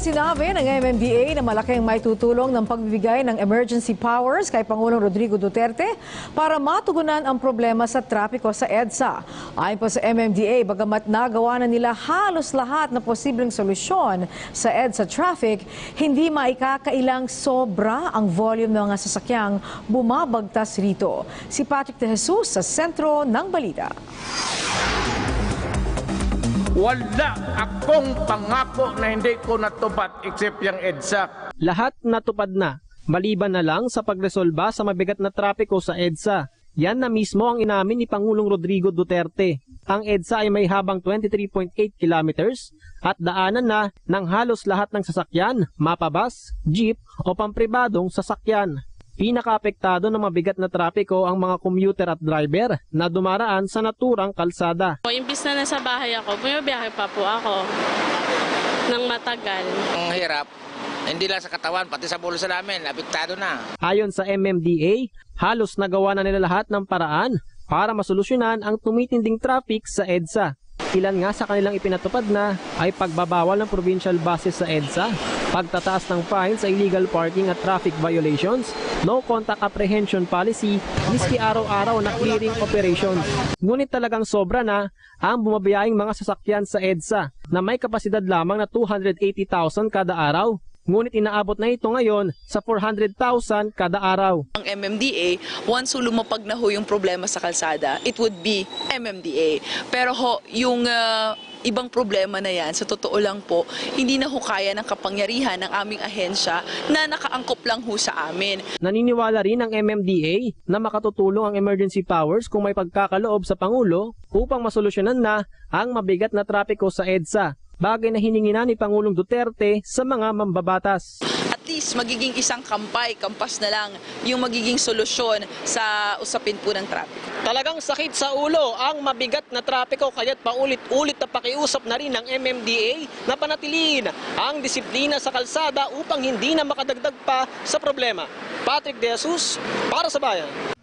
Sinabi ng MMDA na malaking maitutulong ng pagbibigay ng emergency powers kay Pangulong Rodrigo Duterte para matugunan ang problema sa trapiko sa EDSA. Ayon pa sa MMDA, bagamat nagawa na nila halos lahat na posibleng solusyon sa EDSA traffic, hindi maikakailang sobra ang volume ng mga sasakyang bumabagtas rito. Si Patrick De Jesus sa sentro ng balita. Wala akong pangako na hindi ko natupad except yung EDSA. Lahat natupad na, maliban na lang sa pagresolba sa mabigat na trapiko sa EDSA. Yan na mismo ang inamin ni Pangulong Rodrigo Duterte. Ang EDSA ay may habang 23.8 kilometers at daanan na ng halos lahat ng sasakyan, mapabus, jeep o pampribadong sasakyan. Pinakaapektado ng mabigat na trapiko ang mga commuter at driver na dumaraan sa naturang kalsada. Imbis na nasa bahay ako, bumibiyahe pa po ako ng matagal. Ang hirap, hindi lang sa katawan, pati sa bulsa namin, apektado na. Ayon sa MMDA, halos nagawa na nila lahat ng paraan para masolusyonan ang tumitinding traffic sa EDSA. Ilan nga sa kanilang ipinatupad na ay pagbabawal ng provincial buses sa EDSA, pagtataas ng fine sa illegal parking at traffic violations, no contact apprehension policy, miski araw-araw na clearing operations. Ngunit talagang sobra na ang bumabiyahing mga sasakyan sa EDSA na may kapasidad lamang na 280,000 kada araw. Ngunit inaabot na ito ngayon sa 400,000 kada araw. Ang MMDA, once lumapag na ho yung problema sa kalsada, it would be MMDA. Pero ho, yung ibang problema na yan, sa totoo lang po, hindi na ho kaya ng kapangyarihan ng aming ahensya na nakaangkop lang ho sa amin. Naniniwala rin ang MMDA na makatutulong ang emergency powers kung may pagkakaloob sa Pangulo upang masolusyonan na ang mabigat na trapiko sa EDSA. Bagay na hiningi na ni Pangulong Duterte sa mga mambabatas. At least magiging isang kampas na lang yung magiging solusyon sa usapin po ng trapiko. Talagang sakit sa ulo ang mabigat na trapiko kaya't paulit-ulit na pakiusap na rin ng MMDA na panatiliin ang disiplina sa kalsada upang hindi na makadagdag pa sa problema. Patrick De Jesus para sa Bayan.